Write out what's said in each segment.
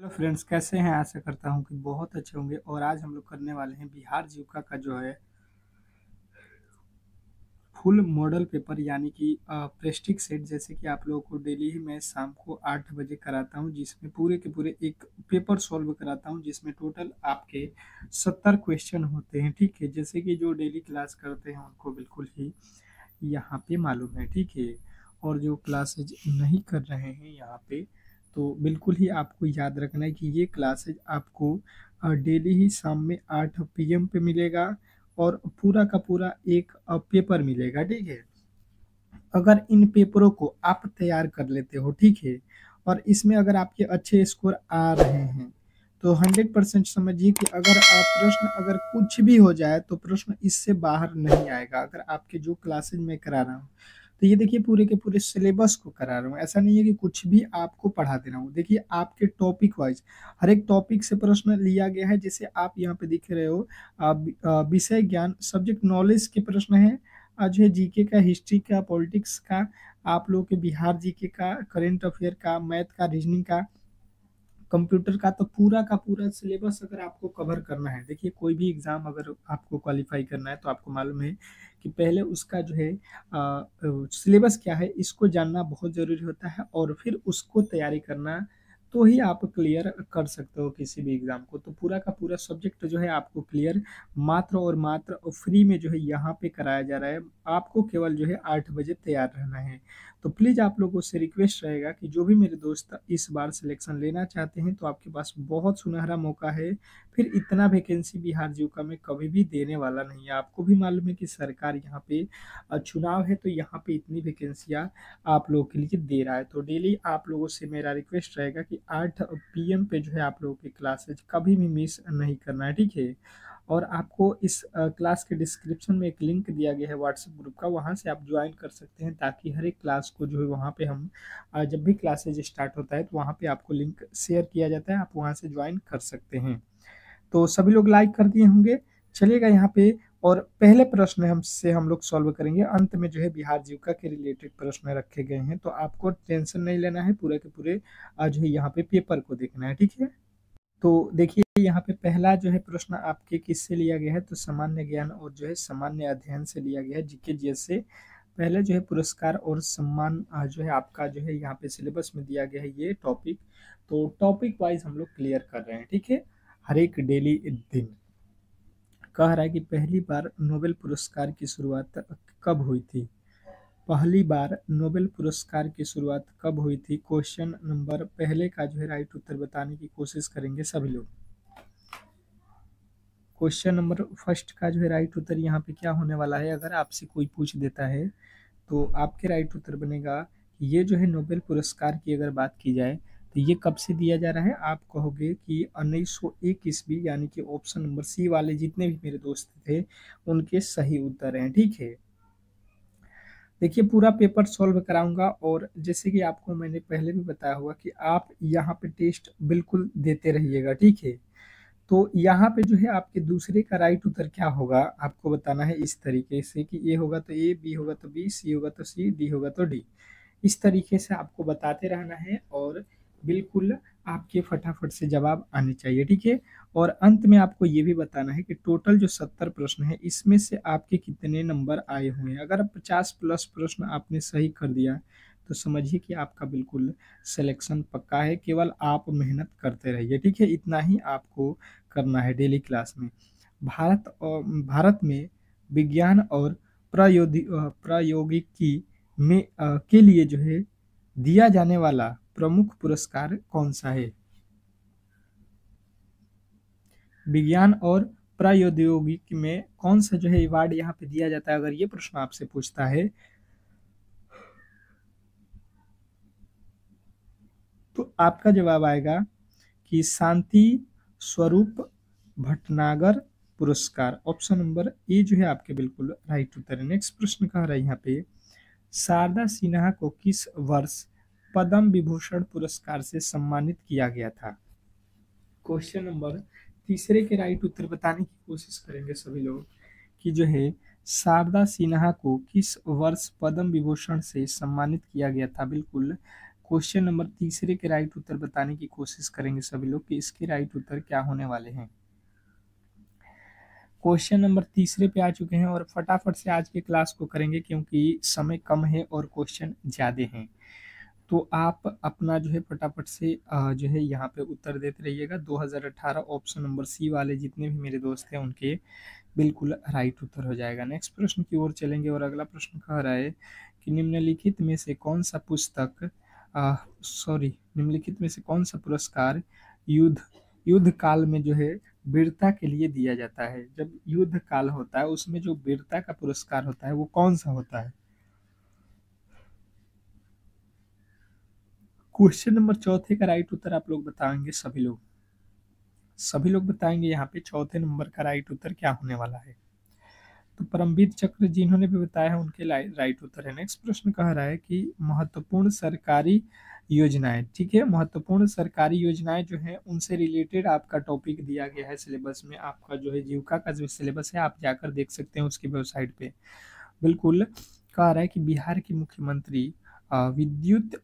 Hello friends, कैसे हैं। आशा करता हूं कि बहुत अच्छे होंगे। और आज हम लोग करने वाले हैं बिहार जीविका का जो है फुल मॉडल पेपर, यानी कि प्रेस्टिक सेट। जैसे कि आप लोगों को डेली ही मैं शाम को 8 बजे कराता हूं, जिसमें पूरे के पूरे एक पेपर सॉल्व कराता हूं, जिसमें टोटल आपके 70 क्वेश्चन होते हैं। ठीक है, जैसे कि जो डेली क्लास करते हैं उनको बिल्कुल ही यहाँ पे मालूम है। ठीक है, और जो क्लासेज नहीं कर रहे हैं यहाँ पे, तो बिल्कुल ही आपको याद रखना है कि ये क्लासेज आपको डेली ही शाम में 8 PM पे मिलेगा, और पूरा का पूरा एक पेपर मिलेगा। ठीक है, अगर इन पेपरों को आप तैयार कर लेते हो, ठीक है, और इसमें अगर आपके अच्छे स्कोर आ रहे हैं, तो 100% समझिए कि अगर आप प्रश्न अगर कुछ भी हो जाए तो प्रश्न इससे बाहर नहीं आएगा। अगर आपके जो क्लासेज में करा रहा हूँ, तो ये देखिए पूरे के पूरे सिलेबस को करा रहा हूँ। ऐसा नहीं है कि कुछ भी आपको पढ़ा दे रहा हूँ। देखिए आपके टॉपिक वाइज हर एक टॉपिक से प्रश्न लिया गया है। जैसे आप यहाँ पे दिख रहे हो, विषय ज्ञान सब्जेक्ट नॉलेज के प्रश्न है। जो है जीके का, हिस्ट्री का, पॉलिटिक्स का, आप लोग के बिहार जीके का, करेंट अफेयर का, मैथ का, रीजनिंग का, कंप्यूटर का, तो पूरा का पूरा सिलेबस अगर आपको कवर करना है। देखिए कोई भी एग्जाम अगर आपको क्वालिफाई करना है, तो आपको मालूम है कि पहले उसका जो है सिलेबस क्या है, इसको जानना बहुत जरूरी होता है, और फिर उसको तैयारी करना, तो ही आप क्लियर कर सकते हो किसी भी एग्जाम को। तो पूरा का पूरा सब्जेक्ट जो है आपको क्लियर मात्र और मात्र फ्री में जो है यहाँ पे कराया जा रहा है। आपको केवल जो है 8 बजे तैयार रहना है। तो प्लीज़ आप लोगों से रिक्वेस्ट रहेगा कि जो भी मेरे दोस्त इस बार सिलेक्शन लेना चाहते हैं, तो आपके पास बहुत सुनहरा मौका है। फिर इतना वैकेंसी बिहार जीविका में कभी भी देने वाला नहीं है। आपको भी मालूम है कि सरकार यहाँ पे चुनाव है, तो यहाँ पे इतनी वैकेंसियाँ आप लोगों के लिए दे रहा है। तो डेली आप लोगों से मेरा रिक्वेस्ट रहेगा कि 8 PM पे जो है आप लोगों की क्लासेज कभी भी मिस नहीं करना है। ठीक है, और आपको इस क्लास के डिस्क्रिप्शन में एक लिंक दिया गया है व्हाट्सएप ग्रुप का, वहाँ से आप ज्वाइन कर सकते हैं, ताकि हर एक क्लास को जो है वहाँ पे हम जब भी क्लासेज स्टार्ट होता है तो वहाँ पे आपको लिंक शेयर किया जाता है, आप वहाँ से ज्वाइन कर सकते हैं। तो सभी लोग लाइक कर दिए होंगे। चलिएगा यहाँ पे, और पहले प्रश्न हमसे हम लोग सॉल्व करेंगे। अंत में जो है बिहार जीविका के रिलेटेड प्रश्न रखे गए हैं, तो आपको टेंशन नहीं लेना है। पूरे के पूरे जो है यहाँ पे पेपर को देखना है। ठीक है, तो देखिए यहाँ पे पहला जो है प्रश्न आपके किससे लिया गया है, तो सामान्य ज्ञान और जो है सामान्य अध्ययन से लिया गया है, जीके जीएस से। पहले जो है पुरस्कार और सम्मान जो है आपका जो है यहाँ पे सिलेबस में दिया गया है ये टॉपिक। तो टॉपिक वाइज हम लोग क्लियर कर रहे हैं। ठीक है, हर एक डेली दिन कह रहा है कि पहली बार नोबेल पुरस्कार की शुरुआत कब हुई थी। पहली बार नोबेल पुरस्कार की शुरुआत कब हुई थी। क्वेश्चन नंबर पहले का जो है राइट उत्तर बताने की कोशिश करेंगे सभी लोग। क्वेश्चन नंबर फर्स्ट का जो है राइट उत्तर यहाँ पे क्या होने वाला है, अगर आपसे कोई पूछ देता है तो आपके राइट उत्तर बनेगा कि ये जो है नोबेल पुरस्कार की अगर बात की जाए तो ये कब से दिया जा रहा है। आप कहोगे कि 1901 ईस्वी, यानी कि ऑप्शन नंबर सी वाले जितने भी मेरे दोस्त थे उनके सही उत्तर हैं। ठीक है, देखिए पूरा पेपर सॉल्व कराऊंगा, और जैसे कि आपको मैंने पहले भी बताया हुआ कि आप यहाँ पे टेस्ट बिल्कुल देते रहिएगा। ठीक है, तो यहाँ पे जो है आपके दूसरे का राइट उत्तर क्या होगा आपको बताना है, इस तरीके से कि ए होगा तो ए, बी होगा तो बी, सी होगा तो सी, डी होगा तो डी। इस तरीके से आपको बताते रहना है, और बिल्कुल आपके फटाफट से जवाब आने चाहिए। ठीक है, और अंत में आपको ये भी बताना है कि टोटल जो 70 प्रश्न है इसमें से आपके कितने नंबर आए हुए हैं। अगर 50+ प्रश्न आपने सही कर दिया तो समझिए कि आपका बिल्कुल सिलेक्शन पक्का है। केवल आप मेहनत करते रहिए। ठीक है, इतना ही आपको करना है डेली क्लास में। भारत में विज्ञान और प्रौद्योगिकी में के लिए जो है दिया जाने वाला प्रमुख पुरस्कार कौन सा है। विज्ञान और प्रौद्योगिकी में कौन सा जो है अवार्ड यहाँ पे दिया जाता है, अगर ये प्रश्न आपसे पूछता है, तो आपका जवाब आएगा कि शांति स्वरूप भटनागर पुरस्कार। ऑप्शन नंबर ए जो है आपके बिल्कुल राइट उत्तर है। नेक्स्ट प्रश्न कह रहा है यहाँ पे, शारदा सिन्हा को किस वर्ष पद्म विभूषण पुरस्कार से सम्मानित किया गया था। क्वेश्चन नंबर तीसरे के राइट उत्तर बताने की कोशिश करेंगे सभी लोग कि जो है शारदा सिन्हा को किस वर्ष पद्म विभूषण से सम्मानित किया गया था। बिल्कुल क्वेश्चन नंबर तीसरे के राइट उत्तर बताने की कोशिश करेंगे सभी लोग कि इसके राइट उत्तर क्या होने वाले हैं। क्वेश्चन नंबर तीसरे पे आ चुके हैं और फटाफट से आज के क्लास को करेंगे क्योंकि समय कम है और क्वेश्चन ज़्यादा हैं। तो आप अपना जो है फटाफट से जो है यहाँ पे उत्तर देते रहिएगा। 2018 ऑप्शन नंबर सी वाले जितने भी मेरे दोस्त हैं उनके बिल्कुल राइट उत्तर हो जाएगा। नेक्स्ट प्रश्न की ओर चलेंगे और अगला प्रश्न कह रहा है कि निम्नलिखित में से कौन सा पुरस्कार युद्ध युद्ध काल में जो है वीरता के लिए दिया जाता है। जब युद्ध काल होता है उसमें जो वीरता का पुरस्कार होता है वो कौन सा होता है। क्वेश्चन नंबर चौथे का राइट उत्तर आप लोग बताएंगे सभी लोग बताएंगे यहाँ पे चौथे नंबर का राइट उत्तर क्या होने वाला है। तो परमवीर चक्र जिन्होंने भी बताया है उनके राइट उत्तर है। नेक्स्ट प्रश्न कह रहा है कि महत्वपूर्ण सरकारी योजनाएं, ठीक है, महत्वपूर्ण सरकारी योजनाएं जो है उनसे रिलेटेड आपका टॉपिक दिया गया है सिलेबस में। आपका जो है जीविका का जो सिलेबस है आप जाकर देख सकते हैं उसकी वेबसाइट पे। बिल्कुल कह रहा है कि बिहार की मुख्यमंत्री विद्युत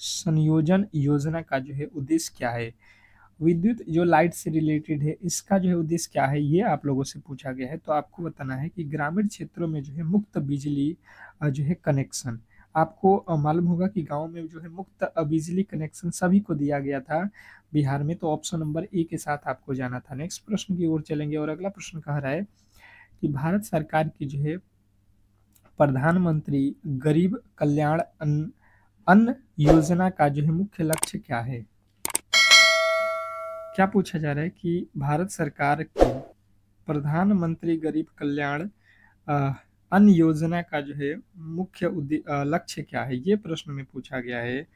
संयोजन योजना का जो है उद्देश्य क्या है। विद्युत जो लाइट से रिलेटेड है इसका जो है उद्देश्य क्या है ये आप लोगों से पूछा गया है। तो आपको बताना है कि ग्रामीण क्षेत्रों में जो है मुफ्त बिजली जो है कनेक्शन, आपको मालूम होगा कि गांव में जो है मुफ्त बिजली कनेक्शन सभी को दिया गया था बिहार में। तो ऑप्शन नंबर ए के साथ आपको जाना था। नेक्स्ट प्रश्न की ओर चलेंगे और अगला प्रश्न कह रहा है कि भारत सरकार की जो है प्रधानमंत्री गरीब कल्याण अन्न योजना का जो है मुख्य लक्ष्य क्या है। क्या पूछा जा रहा है कि भारत सरकार की प्रधानमंत्री गरीब कल्याण अन्न योजना का जो है मुख्य लक्ष्य क्या है, ये प्रश्न में पूछा गया है।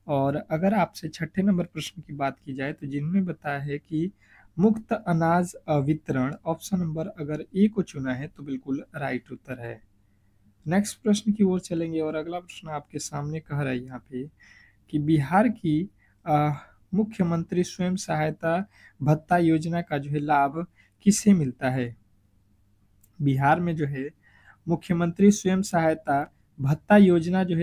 और अगर आपसे छठे नंबर प्रश्न की बात की जाए तो जिन्होंने बताया है कि मुफ्त अनाज वितरण, ऑप्शन नंबर अगर ए को चुना है तो बिल्कुल राइट उत्तर है। नेक्स्ट प्रश्न की ओर चलेंगे और अगला प्रश्न आपके सामने कह रहा है यहाँ पे कि बिहार की मुख्यमंत्री स्वयं सहायता भत्ता योजना का जो है लाभ किसे मिलता है। बिहार में जो है मुख्यमंत्री स्वयं सहायता भत्ता योजना जो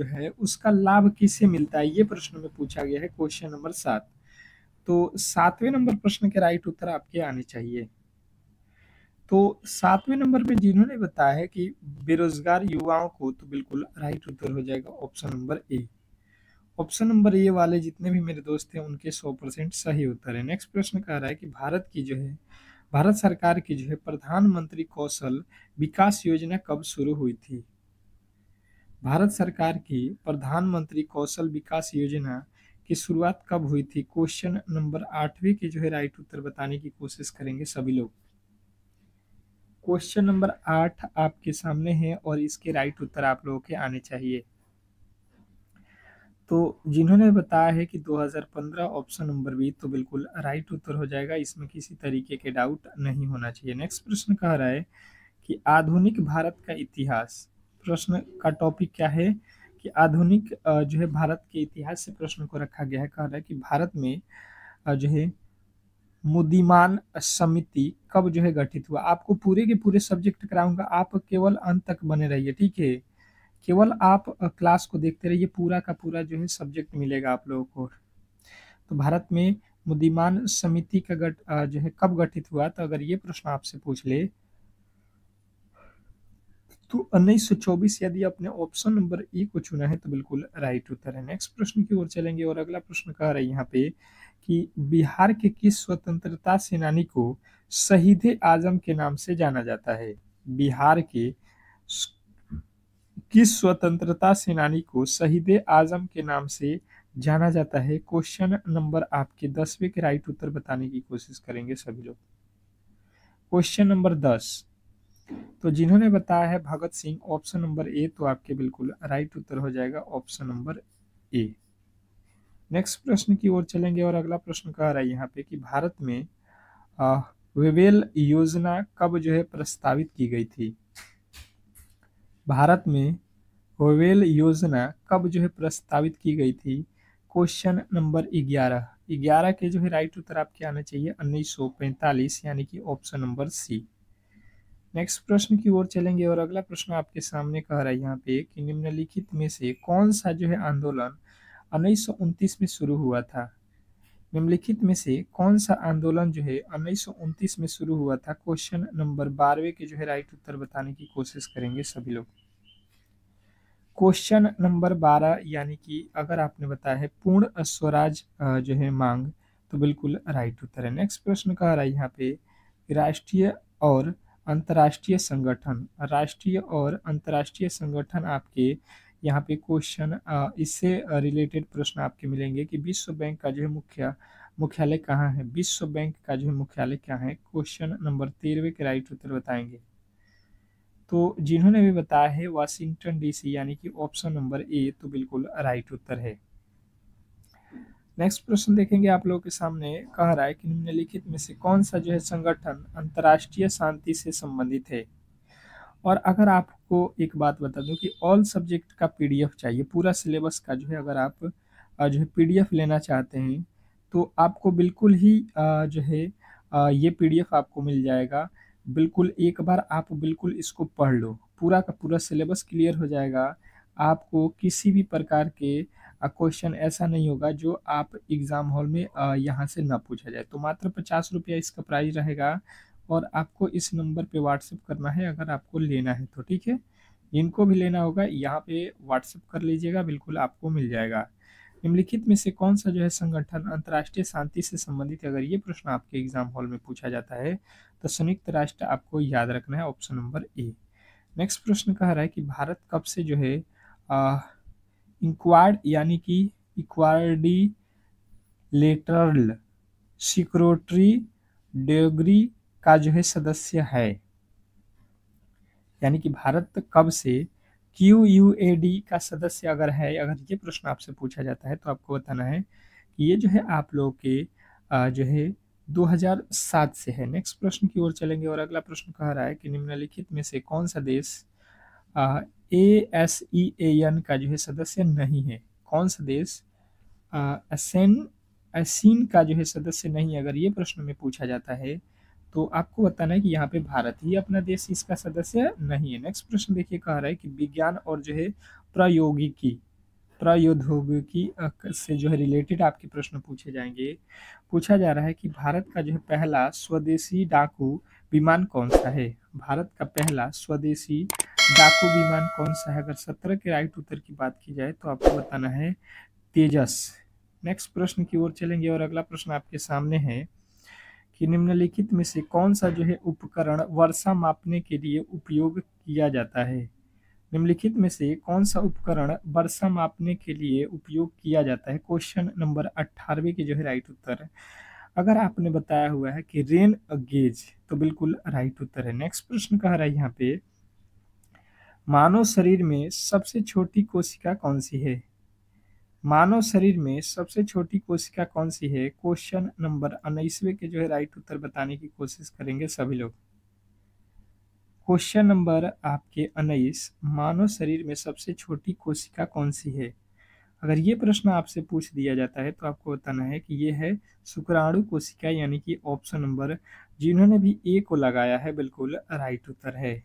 है उसका लाभ किसे मिलता है, ये प्रश्न में पूछा गया है। Question number 7। तो 7वें नंबर प्रश्न के राइट उत्तर आपके आने चाहिए। तो 7वें नंबर में जिन्होंने बताया है कि बेरोजगार युवाओं को, तो बिल्कुल राइट उत्तर हो जाएगा option number A. Option number A वाले जितने भी मेरे दोस्त हैं उनके 100% सही उत्तर है। नेक्स्ट प्रश्न कह रहा है कि भारत सरकार की जो है प्रधानमंत्री कौशल विकास योजना कब शुरू हुई थी। भारत सरकार की प्रधानमंत्री कौशल विकास योजना की शुरुआत कब हुई थी। क्वेश्चन नंबर 8वें के जो है राइट उत्तर बताने की कोशिश करेंगे सभी लोग। क्वेश्चन नंबर 8 आपके सामने है और इसके राइट उत्तर आप लोगों के आने चाहिए। तो जिन्होंने बताया है कि 2015 ऑप्शन नंबर बी, तो बिल्कुल राइट उत्तर हो जाएगा, इसमें किसी तरीके के डाउट नहीं होना चाहिए। नेक्स्ट प्रश्न कह रहा है कि आधुनिक भारत का इतिहास, प्रश्न का टॉपिक क्या है कि आधुनिक जो है भारत के इतिहास से प्रश्न को रखा गया है। कह रहा है कि भारत में जो है मुद्दिमान समिति कब जो है गठित हुआ। आपको पूरे के पूरे सब्जेक्ट कराऊंगा, आप केवल अंत तक बने रहिए, ठीक है। केवल आप क्लास को देखते रहिए, पूरा का पूरा जो है सब्जेक्ट मिलेगा आप लोगों को। तो भारत में मुद्दिमान समिति का जो है कब गठित हुआ, तो अगर ये प्रश्न आपसे पूछ ले तो 1924। यदि आपने ऑप्शन नंबर ए को चुना है तो बिल्कुल राइट उत्तर है। नेक्स्ट प्रश्न की ओर चलेंगे और अगला प्रश्न कह रहा है यहाँ पे कि बिहार के किस स्वतंत्रता सेनानी को शहीद आजम के नाम से जाना जाता है। बिहार के किस स्वतंत्रता सेनानी को शहीद आजम के नाम से जाना जाता है। क्वेश्चन नंबर आपके 10वें के राइट उत्तर बताने की कोशिश करेंगे सभी लोग। क्वेश्चन नंबर 10, तो जिन्होंने बताया है Bhagat Singh, option number A, तो आपके बिल्कुल राइट उत्तर हो जाएगा ऑप्शन नंबर ए। नेक्स्ट प्रश्न की ओर चलेंगे और अगला प्रश्न कह रहा है यहाँ पे कि भारत में वेवेल योजना कब जो है प्रस्तावित की गई थी। भारत में वेवेल योजना कब जो है प्रस्तावित की गई थी। क्वेश्चन नंबर 11 के जो है राइट उत्तर आपके आना चाहिए 1945, यानी कि ऑप्शन नंबर सी। नेक्स्ट प्रश्न की ओर चलेंगे और अगला प्रश्न आपके सामने कह रहा है यहाँ पे कि निम्नलिखित में से कौन सा जो है आंदोलन 1929 में शुरू हुआ था? निम्नलिखित में से कौन सा आंदोलन जो है 1929 में शुरू हुआ था? क्वेश्चन नंबर 12वें के जो है राइट उत्तर बताने की कोशिश करेंगे सभी लोग। क्वेश्चन नंबर 12 यानी कि अगर आपने बताया है पूर्ण स्वराज जो है मांग, तो बिल्कुल राइट उत्तर है। नेक्स्ट प्रश्न कह रहा है यहाँ पे राष्ट्रीय और अंतर्राष्ट्रीय संगठन, राष्ट्रीय और अंतर्राष्ट्रीय संगठन आपके यहाँ पे क्वेश्चन इससे रिलेटेड प्रश्न आपके मिलेंगे कि विश्व बैंक का जो है मुख्यालय कहाँ है? विश्व बैंक का जो है मुख्यालय क्या है? क्वेश्चन नंबर 13वें के राइट उत्तर बताएंगे। तो जिन्होंने भी बताया है वाशिंगटन डीसी यानी कि ऑप्शन नंबर ए, तो बिल्कुल राइट उत्तर है। नेक्स्ट प्रश्न देखेंगे आप लोगों के सामने, कह रहा है कि निम्नलिखित में से कौन सा जो है संगठन अंतर्राष्ट्रीय शांति से संबंधित है? और अगर आपको एक बात बता दूं कि ऑल सब्जेक्ट का पीडीएफ चाहिए, पूरा सिलेबस का जो है अगर आप जो है पीडीएफ लेना चाहते हैं तो आपको बिल्कुल ही जो है ये पीडीएफ आपको मिल जाएगा। बिल्कुल एक बार आप बिल्कुल इसको पढ़ लो, पूरा का पूरा सिलेबस क्लियर हो जाएगा। आपको किसी भी प्रकार के क्वेश्चन ऐसा नहीं होगा जो आप एग्जाम हॉल में यहाँ से ना पूछा जाए। तो मात्र 50 रुपया इसका प्राइस रहेगा और आपको इस नंबर पे व्हाट्सएप करना है अगर आपको लेना है तो, ठीक है। जिनको भी लेना होगा यहाँ पे व्हाट्सएप कर लीजिएगा, बिल्कुल आपको मिल जाएगा। निम्नलिखित में से कौन सा जो है संगठन अंतर्राष्ट्रीय शांति से संबंधित है? अगर ये प्रश्न आपके एग्जाम हॉल में पूछा जाता है तो संयुक्त राष्ट्र आपको याद रखना है, ऑप्शन नंबर ए। नेक्स्ट प्रश्न कह रहा है कि भारत कब से जो है इंक्वाड यानी कि इक्वाडिलेटरल सिक्योरिटी डिग्री का जो है सदस्य है? यानी कि भारत कब से QUAD का सदस्य अगर है, अगर ये प्रश्न आपसे पूछा जाता है तो आपको बताना है कि ये जो है आप लोगों के जो है 2007 से है। नेक्स्ट प्रश्न की ओर चलेंगे और अगला प्रश्न कह रहा है कि निम्नलिखित में से कौन सा देश ASEAN का जो है सदस्य नहीं है? कौन सा देश ASEAN का जो है सदस्य नहीं है? अगर ये प्रश्न में पूछा जाता है तो आपको बताना है कि यहाँ पे भारत ही अपना देश इसका सदस्य नहीं है। नेक्स्ट प्रश्न देखिए, कह रहा है कि विज्ञान और जो है प्रौद्योगिकी से जो है रिलेटेड आपके प्रश्न पूछे जाएंगे। पूछा जा रहा है कि भारत का जो है पहला स्वदेशी डाकू विमान कौन सा है? भारत का पहला स्वदेशी डाकू विमान कौन सा है? अगर 17 के राइट उत्तर की बात की जाए तो आपको बताना है तेजस। नेक्स्ट प्रश्न की ओर चलेंगे और अगला प्रश्न आपके सामने है कि निम्नलिखित में से कौन सा जो है उपकरण वर्षा मापने के लिए उपयोग किया जाता है? निम्नलिखित में से कौन सा उपकरण वर्षा मापने के लिए उपयोग किया जाता है? क्वेश्चन नंबर 18वें की जो है राइट उत्तर है। अगर आपने बताया हुआ है कि रेन गेज, तो बिल्कुल राइट उत्तर है। नेक्स्ट प्रश्न कह रहा है यहाँ पे मानव शरीर में सबसे छोटी कोशिका कौन सी है? मानव शरीर में सबसे छोटी कोशिका कौन सी है? क्वेश्चन नंबर 19वें के जो है राइट उत्तर बताने की कोशिश करेंगे सभी लोग। क्वेश्चन नंबर आपके 19, मानव शरीर में सबसे छोटी कोशिका कौन सी है? अगर ये प्रश्न आपसे पूछ दिया जाता है तो आपको बताना है कि ये है शुक्राणु कोशिका, यानी कि ऑप्शन नंबर, जिन्होंने भी ए को लगाया है बिल्कुल राइट उत्तर है।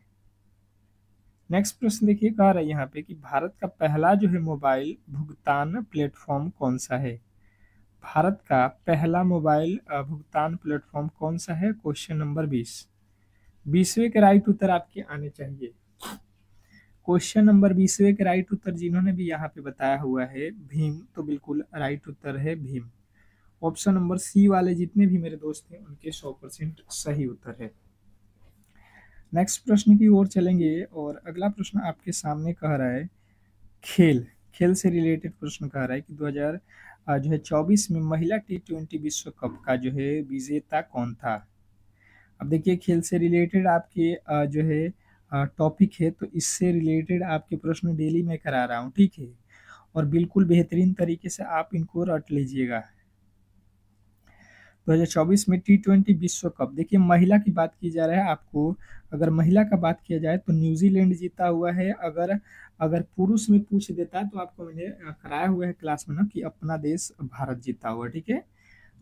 नेक्स्ट प्रश्न देखिए, कह रहा है यहाँ पे कि भारत का पहला जो है मोबाइल भुगतान प्लेटफॉर्म कौन सा है? भारत का पहला मोबाइल भुगतान प्लेटफॉर्म कौन सा है? क्वेश्चन नंबर 20वें के राइट उत्तर आपके आने चाहिए। क्वेश्चन नंबर 20वें के राइट उत्तर जिन्होंने भी यहाँ पे बताया हुआ है भीम, तो बिल्कुल राइट उत्तर है भीम। ऑप्शन नंबर सी वाले जितने भी मेरे दोस्त हैं उनके 100% सही उत्तर है। नेक्स्ट प्रश्न की ओर चलेंगे और अगला प्रश्न आपके सामने कह रहा है खेल से रिलेटेड प्रश्न कह रहा है कि 2024 में महिला T20 विश्व कप का जो है विजेता कौन था? अब देखिए, खेल से रिलेटेड आपके जो है टॉपिक है, तो इससे रिलेटेड आपके प्रश्न डेली मैं करा रहा हूँ, ठीक है, और बिल्कुल बेहतरीन तरीके से आप इनको रट लीजिएगा। 2024 में T20 विश्व कप, देखिए महिला की बात की जा रहा है। आपको अगर महिला का बात किया जाए तो न्यूजीलैंड जीता हुआ है। अगर पुरुष में पूछ देता है तो आपको मैंने कराया हुआ है क्लास में ना कि अपना देश भारत जीता हुआ, ठीक है।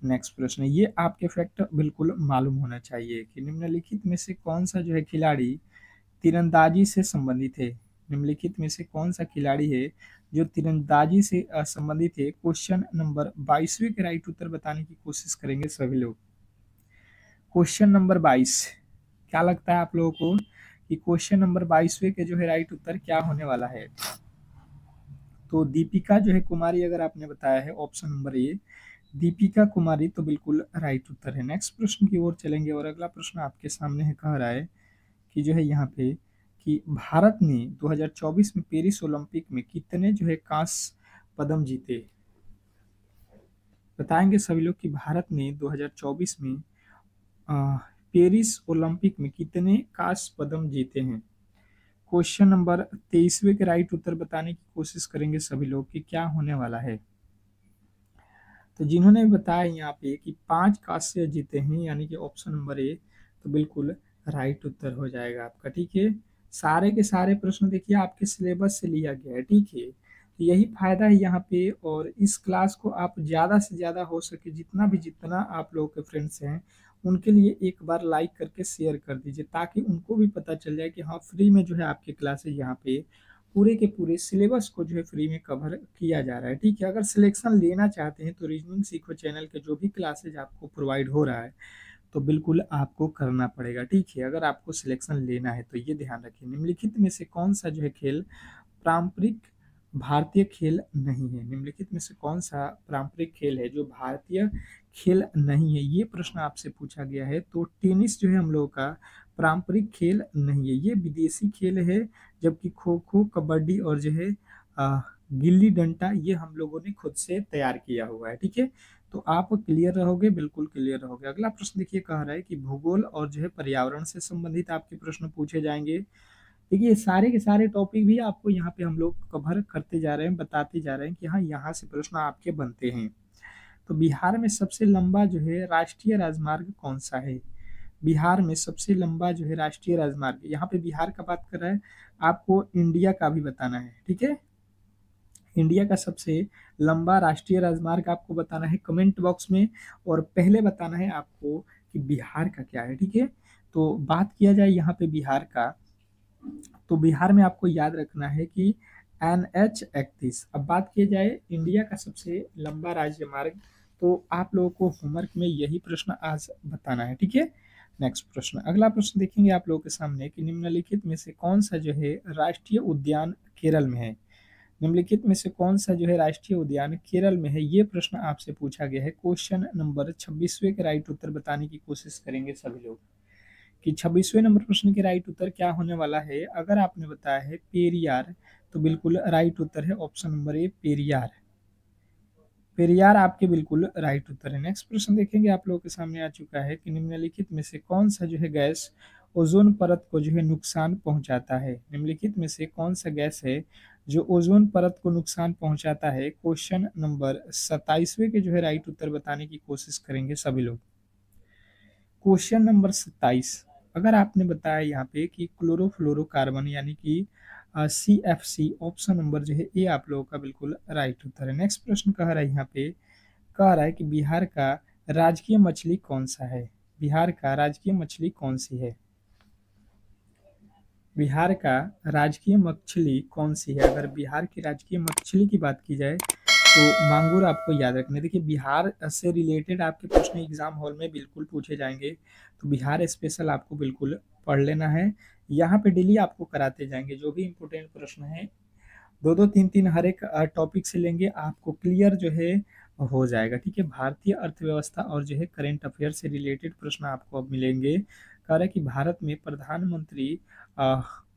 नेक्स्ट प्रश्न, ये आपके फैक्ट बिल्कुल मालूम होना चाहिए कि निम्नलिखित में से कौन सा जो है खिलाड़ी तीरंदाजी से संबंधित है? निम्नलिखित में से कौन सा खिलाड़ी है जो तीरंदाजी से संबंधित है? क्वेश्चन नंबर 22वें के राइट उत्तर बताने की कोशिश करेंगे सभी लोग। क्वेश्चन नंबर 22, क्या लगता है आप लोगों को कि क्वेश्चन नंबर 22वें के जो है राइट उत्तर क्या होने वाला है? तो दीपिका जो है कुमारी अगर आपने बताया है option number A Deepika Kumari, तो बिल्कुल राइट उत्तर है। नेक्स्ट प्रश्न की ओर चलेंगे और अगला प्रश्न आपके सामने है, कह रहा है कि जो है यहाँ पे कि भारत ने 2024 में पेरिस ओलंपिक में कितने जो है कांस्य पदक जीते? बताएंगे सभी लोग कि भारत ने 2024 में पेरिस ओलंपिक में कितने कांस्य पदक जीते हैं? क्वेश्चन नंबर 23वें के राइट उत्तर बताने की कोशिश करेंगे सभी लोग कि क्या होने वाला है। तो जिन्होंने बताया यहाँ पे कि 5 कांस्य जीते हैं यानी कि ऑप्शन नंबर ए, तो बिल्कुल राइट उत्तर हो जाएगा आपका। ठीक है, सारे के सारे प्रश्न देखिए आपके सिलेबस से लिया गया है। ठीक है, तो यही फायदा है यहाँ पे। और इस क्लास को आप ज़्यादा से ज़्यादा हो सके जितना आप लोगों के फ्रेंड्स हैं उनके लिए एक बार लाइक करके शेयर कर दीजिए, ताकि उनको भी पता चल जाए कि हाँ फ्री में जो है आपके क्लासेज यहाँ पे पूरे के पूरे सिलेबस को जो है फ्री में कवर किया जा रहा है। ठीक है, अगर सिलेक्शन लेना चाहते हैं तो रीजनिंग सीखो चैनल के जो भी क्लासेज आपको प्रोवाइड हो रहा है तो बिल्कुल आपको करना पड़ेगा। ठीक है, अगर आपको सिलेक्शन लेना है तो ये ध्यान रखिए, निम्नलिखित में से कौन सा जो है खेल पारंपरिक भारतीय खेल नहीं है? निम्नलिखित में से कौन सा पारंपरिक खेल है जो भारतीय खेल नहीं है? ये प्रश्न आपसे पूछा गया है। तो टेनिस जो है हम लोगों का पारंपरिक खेल नहीं है, ये विदेशी खेल है। जबकि खो खो, कबड्डी और जो है गिल्ली डंडा ये हम लोगों ने खुद से तैयार किया हुआ है। ठीक है, तो आप क्लियर रहोगे, बिल्कुल क्लियर रहोगे। अगला प्रश्न देखिए, कह रहा है कि भूगोल और जो है पर्यावरण से संबंधित आपके प्रश्न पूछे जाएंगे। देखिए सारे के सारे टॉपिक भी आपको यहाँ पे हम लोग कवर करते जा रहे हैं, बताते जा रहे हैं कि हाँ यहाँ से प्रश्न आपके बनते हैं। तो बिहार में सबसे लंबा जो है राष्ट्रीय राजमार्ग कौन सा है? बिहार में सबसे लंबा जो है राष्ट्रीय राजमार्ग, यहाँ पे बिहार का बात कर रहा है, आपको इंडिया का भी बताना है। ठीक है, इंडिया का सबसे लंबा राष्ट्रीय राजमार्ग आपको बताना है कमेंट बॉक्स में, और पहले बताना है आपको कि बिहार का क्या है। ठीक है, तो बात किया जाए यहाँ पे बिहार का, तो बिहार में आपको याद रखना है कि NH 31। अब बात की जाए इंडिया का सबसे लंबा राज्य मार्ग, तो आप लोगों को होमवर्क में यही प्रश्न आज बताना है। ठीक है, नेक्स्ट प्रश्न, अगला प्रश्न देखेंगे आप लोगों के सामने कि निम्नलिखित में से कौन सा जो है राष्ट्रीय उद्यान केरल में है? निम्नलिखित में से कौन सा जो है राष्ट्रीय उद्यान केरल में है? ये प्रश्न आपसे पूछा गया है। क्वेश्चन नंबर 26वें के राइट उत्तर बताने की कोशिश करेंगे सभी लोग कि 26वें नंबर प्रश्न के राइट उत्तर क्या होने वाला है? अगर आपने बताया है पेरियार, तो बिल्कुल राइट उत्तर है option number A Periyar. Periyar आपके बिल्कुल राइट उत्तर है। नेक्स्ट प्रश्न देखेंगे आप लोगों के सामने आ चुका है कि निम्नलिखित में से कौन सा जो है गैस ओजोन परत को जो है नुकसान पहुंचाता है? निम्नलिखित में से कौन सा गैस है जो ओजोन परत को नुकसान पहुंचाता है? क्वेश्चन नंबर 27वें के जो है राइट उत्तर बताने की कोशिश करेंगे सभी लोग। क्वेश्चन नंबर 27, अगर आपने बताया यहाँ पे कि क्लोरोफ्लोरोकार्बन यानी कि CFC, ऑप्शन नंबर जो है ए आप लोगों का बिल्कुल राइट उत्तर है। नेक्स्ट प्रश्न कह रहा है यहाँ पे, कह रहा है कि बिहार का राजकीय मछली कौन सा है? बिहार का राजकीय मछली कौन सी है? बिहार का राजकीय मछली कौन सी है? अगर बिहार की राजकीय मछली की बात की जाए तो मांगुर आपको याद रखना है। देखिए बिहार से रिलेटेड आपके प्रश्न एग्जाम हॉल में बिल्कुल पूछे जाएंगे, तो बिहार स्पेशल आपको बिल्कुल पढ़ लेना है। यहाँ पे डेली आपको कराते जाएंगे जो भी इम्पोर्टेंट प्रश्न है, दो दो तीन तीन हर एक टॉपिक से लेंगे, आपको क्लियर जो है हो जाएगा। ठीक है, भारतीय अर्थव्यवस्था और जो है करेंट अफेयर से रिलेटेड प्रश्न आपको अब मिलेंगे। कह रहा है कि भारत में प्रधानमंत्री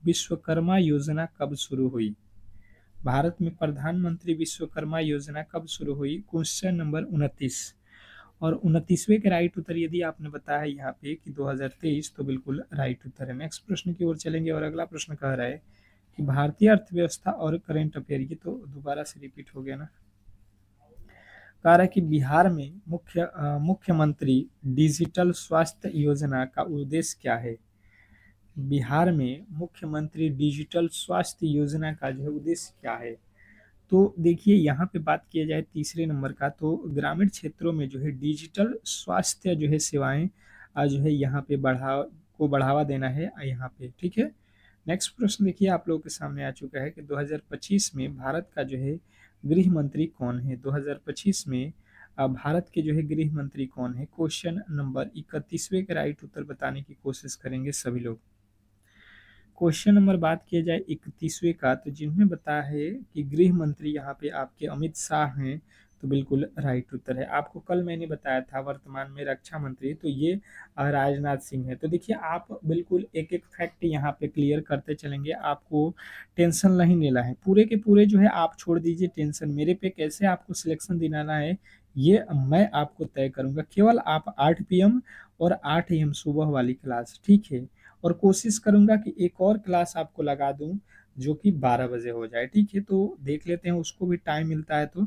विश्वकर्मा योजना कब शुरू हुई? भारत में प्रधानमंत्री विश्वकर्मा योजना कब शुरू हुई? क्वेश्चन नंबर 29, और 29वें के राइट उत्तर यदि आपने बताया है यहाँ पे कि 2023, तो बिल्कुल राइट उत्तर है। नेक्स्ट प्रश्न की ओर चलेंगे और अगला प्रश्न कह रहा है कि भारतीय अर्थव्यवस्था और करंट अफेयर, ये तो दोबारा से रिपीट हो गया ना। कह रहा है कि बिहार में मुख्यमंत्री डिजिटल स्वास्थ्य योजना का उद्देश्य क्या है? बिहार में मुख्यमंत्री डिजिटल स्वास्थ्य योजना का जो है उद्देश्य क्या है? तो देखिए यहाँ पे बात किया जाए तीसरे नंबर का, तो ग्रामीण क्षेत्रों में जो है डिजिटल स्वास्थ्य जो है सेवाएं जो है यहाँ पे बढ़ावा देना है यहाँ पे। ठीक है, नेक्स्ट प्रश्न देखिए आप लोगों के सामने आ चुका है कि 2025 में भारत का जो है गृह मंत्री कौन है। 2025 में भारत के जो है गृह मंत्री कौन है। क्वेश्चन नंबर 31वें का राइट उत्तर बताने की कोशिश करेंगे सभी लोग। क्वेश्चन नंबर बात किया जाए 31वें का, तो जिन्हें बताया है कि गृह मंत्री यहाँ पे आपके अमित शाह हैं, तो बिल्कुल राइट उत्तर है। आपको कल मैंने बताया था वर्तमान में रक्षा मंत्री, तो ये राजनाथ सिंह है। तो देखिए आप बिल्कुल एक एक फैक्ट यहाँ पे क्लियर करते चलेंगे, आपको टेंशन नहीं लेना है। पूरे के पूरे जो है आप छोड़ दीजिए टेंशन, मेरे पे कैसे आपको सिलेक्शन दिलाना है ये मैं आपको तय करूंगा। केवल आप 8 PM और 8 AM सुबह वाली क्लास, ठीक है, और कोशिश करूंगा कि एक और क्लास आपको लगा दूं जो कि 12 बजे हो जाए, ठीक है। तो देख लेते हैं उसको भी टाइम मिलता है तो।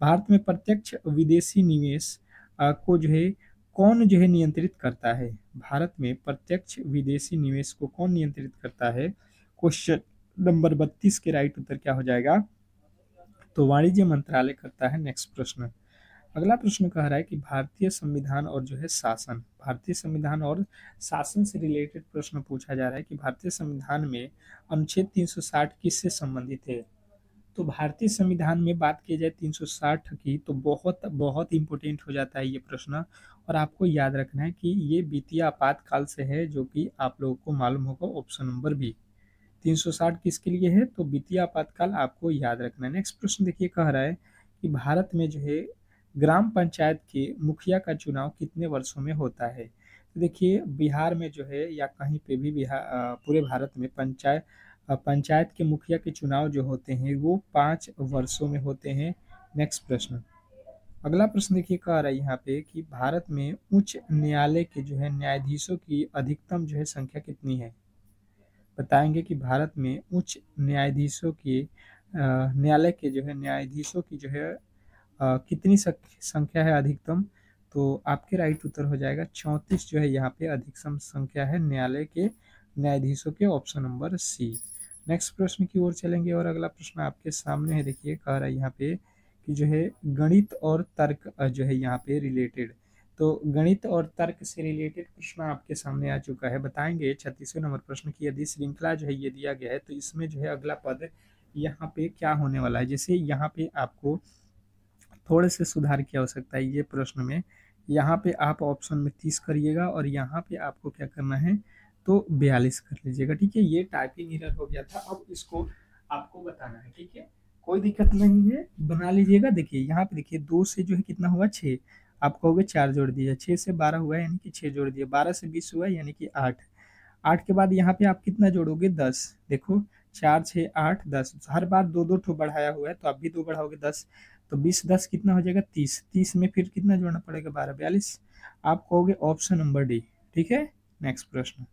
भारत में प्रत्यक्ष विदेशी निवेश को जो है कौन जो है नियंत्रित करता है। भारत में प्रत्यक्ष विदेशी निवेश को कौन नियंत्रित करता है। क्वेश्चन नंबर 32 के राइट उत्तर क्या हो जाएगा, तो वाणिज्य मंत्रालय करता है। नेक्स्ट प्रश्न, अगला प्रश्न कह रहा है कि भारतीय संविधान और जो है शासन, भारतीय संविधान और शासन से रिलेटेड प्रश्न पूछा जा रहा है कि भारतीय संविधान में अनुच्छेद 360 किससे संबंधित है। तो भारतीय संविधान में बात की जाए 360 की, तो बहुत बहुत इंपॉर्टेंट हो जाता है ये प्रश्न, और आपको याद रखना है कि ये वित्तीय आपातकाल से है, जो कि आप लोगों को मालूम होगा। ऑप्शन नंबर बी 360 किसके लिए है, तो वित्तीय आपातकाल आपको याद रखना है। नेक्स्ट प्रश्न देखिए कह रहा है कि भारत में जो है ग्राम पंचायत के मुखिया का चुनाव कितने वर्षों में होता है। तो देखिए बिहार में जो है या कहीं पे भी पूरे भारत में पंचायत के मुखिया के चुनाव जो होते हैं वो 5 वर्षों में होते हैं। नेक्स्ट प्रश्न, अगला प्रश्न देखिए कह रहा है यहाँ पे कि भारत में उच्च न्यायालय के जो है न्यायाधीशों की अधिकतम जो है संख्या कितनी है। बताएंगे कि भारत में उच्च न्यायाधीशों की न्यायालय के जो है न्यायाधीशों की जो है कितनी संख्या है अधिकतम। तो आपके राइट उत्तर हो जाएगा 34 जो है यहाँ पे अधिकतम संख्या है न्यायालय के न्यायाधीशों के, ऑप्शन नंबर सी। नेक्स्ट प्रश्न की ओर चलेंगे और अगला प्रश्न आपके सामने है। देखिए कह रहा है यहाँ पे कि जो है गणित और तर्क जो है यहाँ पे रिलेटेड, तो गणित और तर्क से रिलेटेड प्रश्न आपके सामने आ चुका है। बताएंगे 36वें नंबर प्रश्न की यदि श्रृंखला जो है ये दिया गया है, तो इसमें जो है अगला पद यहाँ पे क्या होने वाला है। जैसे यहाँ पे आपको थोड़े से सुधार की आवश्यकता है ये प्रश्न में। यहाँ पे आप ऑप्शन में 30 करिएगा और यहाँ पे आपको क्या करना है, तो 42 कर लीजिएगा, ठीक है। ये टाइपिंग एरर हो गया था, अब इसको आपको बताना है, ठीक है। कोई दिक्कत नहीं है, बना लीजिएगा। देखिए यहाँ पे देखिए 2 से जो है कितना हुआ 6, आप कहोगे 4 जोड़ दिया, 6 से 12 हुआ यानी कि 6 जोड़ दिया, 12 से 20 हुआ यानी कि 8, 8 के बाद यहाँ पे आप कितना जोड़ोगे 10। देखो 4 6 8 10, हर बार 2 ठो बढ़ाया हुआ है, तो आप भी 2 बढ़ाओगे 10, तो 20 10 कितना हो जाएगा 30, 30 में फिर कितना जोड़ना पड़ेगा 12 42, आप कहोगे ऑप्शन नंबर डी, ठीक है। नेक्स्ट प्रश्न,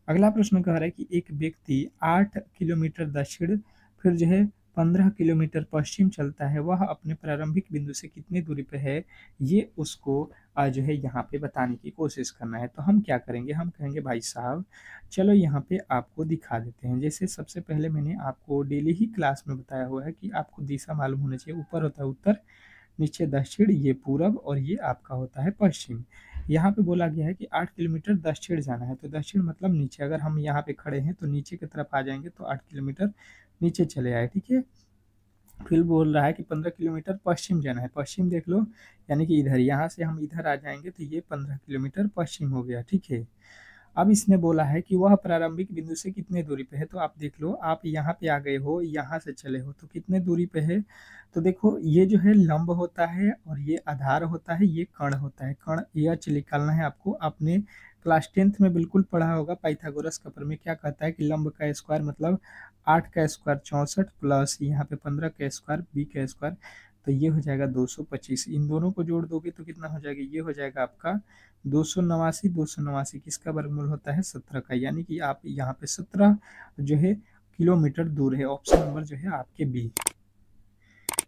अगला प्रश्न कह रहा है कि एक व्यक्ति 8 किलोमीटर दक्षिण फिर जो है 15 किलोमीटर पश्चिम चलता है, वह अपने प्रारंभिक बिंदु से कितनी दूरी पे है, ये उसको जो है यहाँ पे बताने की कोशिश करना है। तो हम क्या करेंगे, हम कहेंगे भाई साहब चलो यहाँ पे आपको दिखा देते हैं। जैसे सबसे पहले मैंने आपको डेली ही क्लास में बताया हुआ है कि आपको दिशा मालूम होना चाहिए, ऊपर होता है उत्तर, नीचे दक्षिण, ये पूरब, और ये आपका होता है पश्चिम। यहाँ पे बोला गया है कि 8 किलोमीटर दक्षिण जाना है, तो दक्षिण मतलब नीचे। अगर हम यहाँ पे खड़े हैं तो नीचे की तरफ आ जाएंगे, तो 8 किलोमीटर नीचे चले आए, ठीक है। फिर बोल रहा है कि 15 किलोमीटर पश्चिम जाना है, पश्चिम देख लो यानी कि इधर, यहाँ से हम इधर आ जाएंगे तो ये 15 किलोमीटर पश्चिम हो गया, ठीक है। अब इसने बोला है कि वह प्रारंभिक बिंदु से कितने दूरी पे है, तो आप देख लो, आप यहाँ पे आ गए हो, यहाँ से चले हो, तो कितने दूरी पे है। तो देखो ये जो है लंब होता है और ये आधार होता है, ये कर्ण होता है। कर्ण एच निकालना है आपको, आपने क्लास 10th में बिल्कुल पढ़ा होगा पाइथागोरस का प्रमेय क्या कहता है कि लंब का स्क्वायर मतलब 8 का स्क्वायर 64 प्लस यहाँ पे 15 का स्क्वायर बी का स्क्वायर, तो ये हो जाएगा 225। इन दोनों को जोड़ दोगे तो कितना हो जाएगा, ये हो जाएगा आपका 289। 289 किसका वर्गमूल होता है 17 का, यानी कि आप यहाँ पे 17 जो है किलोमीटर दूर है। ऑप्शन नंबर जो है आपके बी।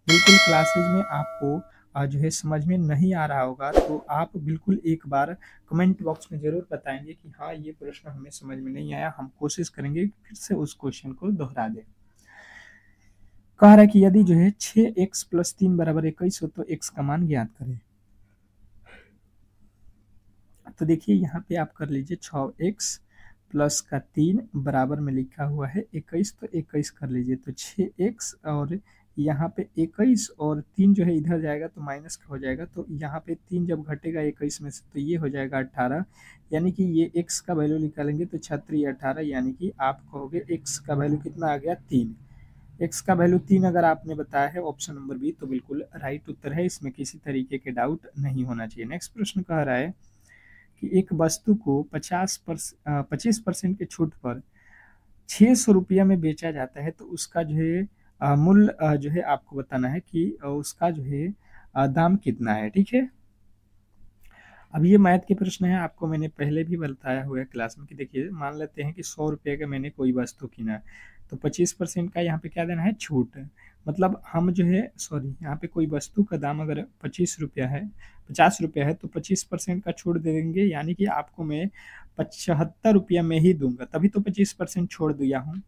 बिल्कुल क्लासेज में आपको जो है समझ में नहीं आ रहा होगा तो आप बिल्कुल एक बार कमेंट बॉक्स में जरूर बताएंगे कि हाँ ये प्रश्न हमें समझ में नहीं आया, हम कोशिश करेंगे फिर से उस क्वेश्चन को दोहरा दें। कह रहा है कि यदि जो है 6x + 3 = 21 हो तो x का मान ज्ञात करें। तो देखिए यहाँ पे आप कर लीजिए 6x प्लस का 3 बराबर में लिखा हुआ है 21, तो 21 कर लीजिए, तो 6x और यहाँ पे 21 और 3 जो है इधर जाएगा तो माइनस का हो जाएगा, तो यहाँ पे 3 जब घटेगा 21 में से तो ये हो जाएगा 18, यानी कि ये x का वैल्यू निकालेंगे तो 36 18, यानी कि आप कहोगे x का वैल्यू कितना आ गया 3। x का वैल्यू 3 अगर आपने बताया है ऑप्शन नंबर बी, तो बिल्कुल राइट उत्तर है, इसमें किसी तरीके के डाउट नहीं होना चाहिए। नेक्स्ट प्रश्न कह रहा है कि एक वस्तु को 25% के छूट पर 600 रुपया में बेचा जाता है, तो उसका जो है मूल्य जो है आपको बताना है कि उसका जो है दाम कितना है। ठीक है, अब ये मैथ के प्रश्न है, आपको मैंने पहले भी बताया हुआ है क्लास में कि देखिए मान लेते हैं कि 100 रुपये का मैंने कोई वस्तु किना, तो 25% का यहाँ पे क्या देना है, छूट। मतलब हम जो है यहाँ पे कोई वस्तु का दाम अगर 25 रुपया है, 50 रुपया है, तो 25% का छूट दे देंगे, यानी कि आपको मैं 75 रुपया में ही दूंगा, तभी तो 25% छोड़ दिया हूँ।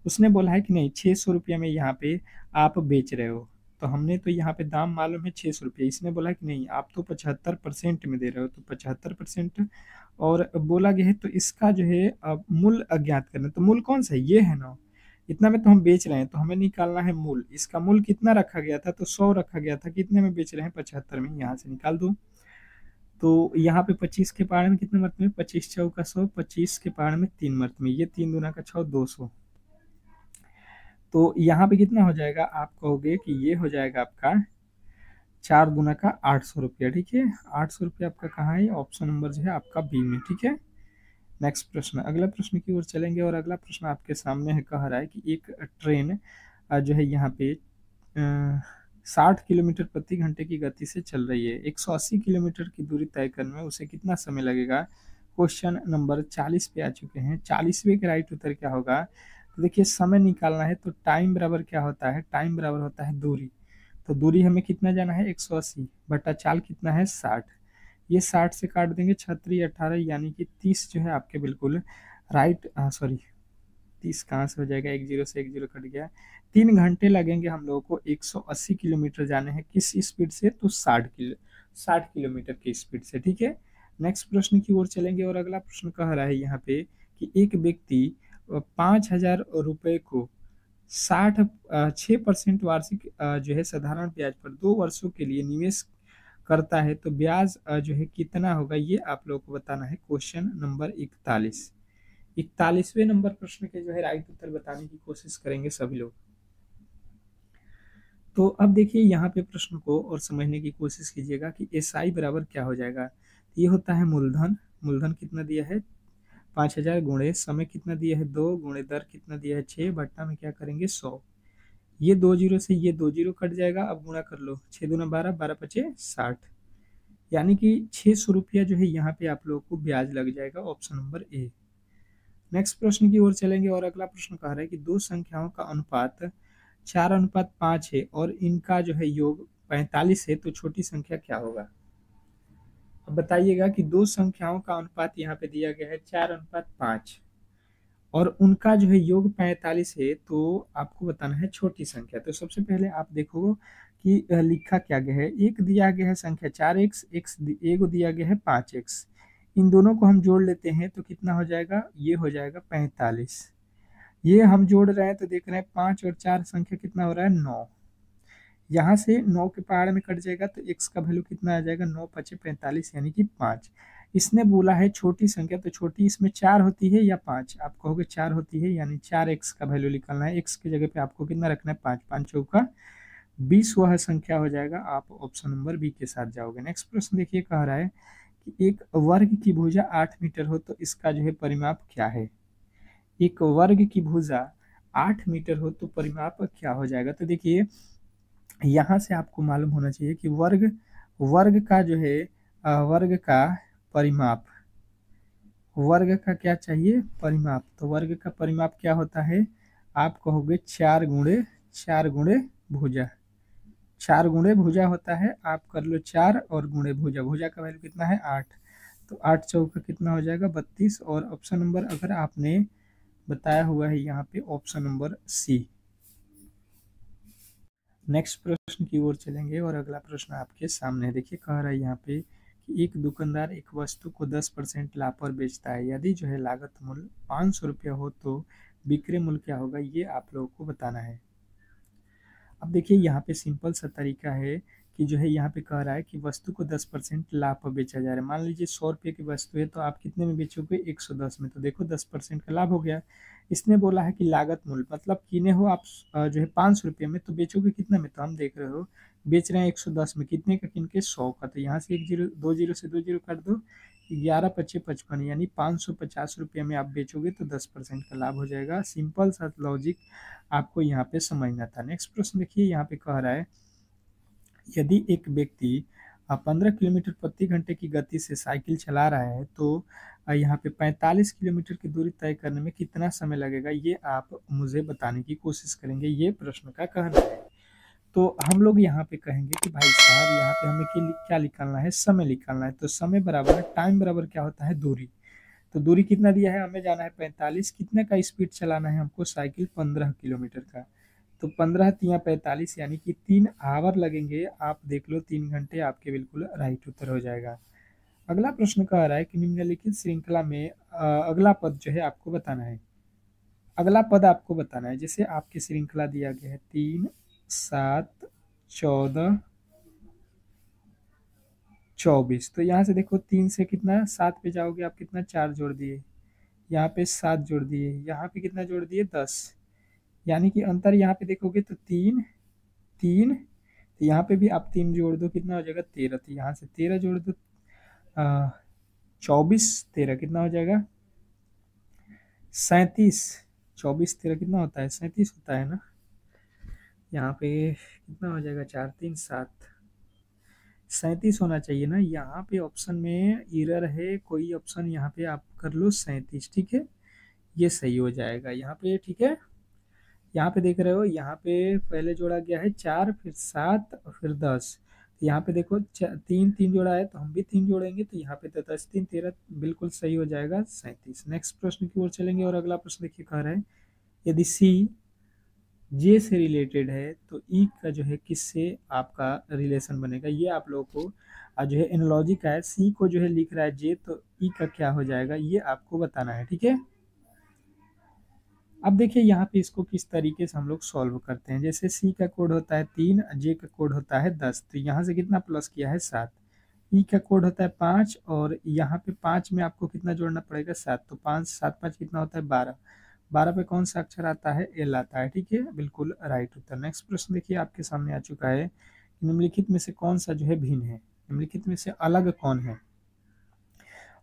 उसने बोला है कि नहीं 600 रुपया में यहाँ पे आप बेच रहे हो, तो हमने तो यहाँ पे दाम मालूम है 600 रुपये, इसने बोला कि नहीं आप तो 75% में दे रहे हो, तो 75% और बोला गया है, तो इसका जो है मूल्य अज्ञात करना, तो मूल्य कौन सा है, ये है ना, इतना में तो हम बेच रहे हैं, तो हमें निकालना है मूल्य। इसका मूल्य कितना रखा गया था, तो 100 रखा गया था, कितने में बेच रहे हैं, 75 में, यहाँ से निकाल दो। तो यहाँ पे 25 के पहाड़ में कितने मरते में, 25 चौका 100, 25 के पहाड़ में 3 मरते में, ये 3 दूना का 6, 200। तो यहाँ पे कितना हो जाएगा, आप कहोगे कि ये हो जाएगा आपका 4 दूना का 800 रुपया। ठीक है, 800 रुपया आपका कहाँ है, ऑप्शन नंबर जो है आपका बी में। ठीक है, नेक्स्ट प्रश्न, अगला प्रश्न की ओर चलेंगे, और अगला प्रश्न आपके सामने है, कह रहा है कि एक ट्रेन जो है यहाँ पे 60 किलोमीटर प्रति घंटे की गति से चल रही है, 180 किलोमीटर की दूरी तय करने में उसे कितना समय लगेगा। क्वेश्चन नंबर 40 पे आ चुके हैं। 40वें का राइट उत्तर क्या होगा, तो देखिए समय निकालना है, तो टाइम बराबर क्या होता है, टाइम बराबर होता है दूरी, तो दूरी हमें कितना जाना है 180 बटा चाल कितना है 60, ये 60 से काट देंगे 36 18, यानी कि 30 जो है आपके बिल्कुल राइट, सॉरी 30 कहाँ से हो जाएगा, एक जीरो से एक जीरो कट गया। 3 घंटे लगेंगे हम लोगों को 180 किलोमीटर जाने हैं, किस स्पीड से, तो 60 किलोमीटर की स्पीड से। ठीक है, नेक्स्ट प्रश्न की ओर चलेंगे, और अगला प्रश्न कह रहा है यहाँ पे कि एक व्यक्ति 5,000 रुपए को 6% वार्षिक जो है साधारण ब्याज पर 2 वर्षों के लिए निवेश करता है, तो ब्याज जो है कितना होगा, ये आप लोगों को बताना है। क्वेश्चन नंबर 41वें नंबर प्रश्न के जो है राइट उत्तर बताने की कोशिश करेंगे सभी लोग। तो अब देखिए यहाँ पे प्रश्न को और समझने की कोशिश कीजिएगा कि SI बराबर क्या हो जाएगा। ये होता है मूलधन, मूलधन कितना दिया है 5,000 गुणे समय कितना दिया है 2 गुणे दर कितना दिया है 6 बट्टा में क्या करेंगे 100, ये 2 जीरो से ये 2 जीरो कट जाएगा, अब गुणा कर लो, 6 दूना 12, 12 पचे 60, यानी कि 600 रुपया जो है यहाँ पे आप लोगों को ब्याज लग जाएगा, ऑप्शन नंबर ए। नेक्स्ट प्रश्न की ओर चलेंगे, और अगला प्रश्न कह रहा है कि दो संख्याओं का अनुपात 4:5 है और इनका जो है योग 45 है, तो छोटी संख्या क्या होगा। अब बताइएगा कि दो संख्याओं का अनुपात यहाँ पे दिया गया है 4:5 और उनका जो है योग 45 है, तो आपको बताना है छोटी संख्या। तो सबसे पहले आप देखो कि लिखा क्या गया है, एक दिया गया है संख्या 4x, एक दिया गया है 5x, इन दोनों को हम जोड़ लेते हैं तो कितना हो जाएगा, ये हो जाएगा 45। ये हम जोड़ रहे हैं तो देख रहे हैं 5 और 4 संख्या कितना हो रहा है 9, यहाँ से 9 के पहाड़ में कट जाएगा तो x का वैल्यू कितना आ जाएगा 9 पचे 45, यानी कि 5। इसने बोला है छोटी संख्या, तो छोटी इसमें 4 होती है या 5, आप कहोगे 4 होती है, यानी 4x का वैल्यू निकालना है, x की जगह पे आपको कितना रखना है 5, 5 चौका 20 वह संख्या हो जाएगा, आप ऑप्शन नंबर बी के साथ जाओगे। नेक्स्ट प्रश्न देखिए, कह रहा है कि एक वर्ग की भुजा 8 मीटर हो तो इसका जो है परिमाप क्या है। एक वर्ग की भुजा 8 मीटर हो तो परिमाप क्या हो जाएगा। तो देखिए यहाँ से आपको मालूम होना चाहिए कि वर्ग का जो है वर्ग का परिमाप, वर्ग का क्या चाहिए परिमाप, तो वर्ग का परिमाप क्या होता है, आप कहोगे 4 गुणे भुजा, 4 गुणे भुजा होता है, आप कर लो 4 और गुणे भुजा, भुजा का वैल्यू कितना है 8, तो 8 चौका कितना हो जाएगा 32, और ऑप्शन नंबर अगर आपने बताया हुआ है यहाँ पे ऑप्शन नंबर सी। नेक्स्ट प्रश्न की ओर चलेंगे, और अगला प्रश्न आपके सामने देखिए, कह रहा है यहाँ पे कि एक दुकानदार एक वस्तु को 10% लाभ पर बेचता है। यदि जो है लागत मूल्य 500 रुपया हो तो विक्रय मूल्य क्या होगा, ये आप लोगों को बताना है। अब देखिए यहाँ पे सिंपल सा तरीका है कि जो है यहाँ पे कह रहा है कि वस्तु को 10% लाभ पर बेचा जा रहा है। मान लीजिए 100 रुपये की वस्तु है तो आप कितने में बेचोगे, 110 में। तो देखो 10% का लाभ हो गया। इसने बोला है कि लागत मूल्य मतलब किने हो आप जो है 500 रुपये में, तो बेचोगे कितना में, तो हम देख रहे हो बेच रहे हैं 110 में। कितने का, किन के, 100 का। तो यहाँ से एक जीरो, दो जीरो से दो जीरो काट दो, 11×5=55, यानी 550 रुपये में आप बेचोगे तो 10% का लाभ हो जाएगा। सिंपल सा लॉजिक आपको यहाँ पे समझना था। नेक्स्ट प्रश्न देखिए, यहाँ पे कह रहा है यदि एक व्यक्ति 15 किलोमीटर प्रति घंटे की गति से साइकिल चला रहा है तो यहाँ पे 45 किलोमीटर की दूरी तय करने में कितना समय लगेगा, ये आप मुझे बताने की कोशिश करेंगे, ये प्रश्न का कहना है। तो हम लोग यहाँ पे कहेंगे कि भाई साहब यहाँ पे हमें क्या निकालना है, समय निकालना है। तो समय बराबर टाइम बराबर क्या होता है, दूरी। तो दूरी कितना दिया है, हमें जाना है 45, कितने का स्पीड चलाना है हमको, साइकिल 15 किलोमीटर का। तो 15 तिया 45, यानी कि 3 आवर लगेंगे। आप देख लो 3 घंटे, आपके बिल्कुल राइट उत्तर हो जाएगा। अगला प्रश्न कह रहा है कि निम्नलिखित श्रृंखला में अगला पद जो है आपको बताना है। अगला पद आपको बताना है, जैसे आपकी श्रृंखला दिया गया है 3, 7, 14, 24। तो यहाँ से देखो 3 से कितना 7 पे जाओगे आप, कितना 4 जोड़ दिए, यहाँ पे 7 जोड़ दिए, यहाँ पे कितना जोड़ दिए 10, यानी कि अंतर यहाँ पे देखोगे तो 3 3। तो यहाँ पे भी आप 3 जोड़ दो, कितना हो जाएगा 13। तो यहाँ से 13 जोड़ दो, 24 13 कितना हो जाएगा 37। 24 13 कितना होता है, 37 होता है ना। यहाँ पे कितना हो जाएगा, 4 3 7, 37 होना चाहिए ना। यहाँ पे ऑप्शन में एरर है, कोई ऑप्शन यहाँ पे आप कर लो 37, ठीक है, ये सही हो जाएगा यहाँ पे, ठीक है। यहाँ पे देख रहे हो, यहाँ पे पहले जोड़ा गया है 4, फिर 7 और फिर 10। तो यहाँ पे देखो 3 3 जोड़ा है तो हम भी 3 जोड़ेंगे, तो यहाँ पे तो 10 3 13 बिल्कुल सही हो जाएगा 37। नेक्स्ट प्रश्न की ओर चलेंगे और अगला प्रश्न देखिए कह रहे हैं यदि सी जे से रिलेटेड है तो ई का जो है किससे आपका रिलेशन बनेगा, ये आप लोगों को जो है एनालॉजी का है। सी को जो है लिख रहा है जे, तो ई का क्या हो जाएगा, ये आपको बताना है, ठीक है। अब देखिए यहाँ पे इसको किस तरीके से हम लोग सॉल्व करते हैं। जैसे सी का कोड होता है 3, जे का कोड होता है 10, तो यहाँ से कितना प्लस किया है 7। ई का कोड होता है 5 और यहाँ पे 5 में आपको कितना जोड़ना पड़ेगा 7। तो 5 7 5 कितना होता है 12। 12 पे कौन सा अक्षर आता है, एल आता है, ठीक है, बिल्कुल राइट उत्तर। नेक्स्ट प्रश्न देखिए आपके सामने आ चुका है, निम्नलिखित में से कौन सा जो है भिन्न है, निम्नलिखित में से अलग कौन है।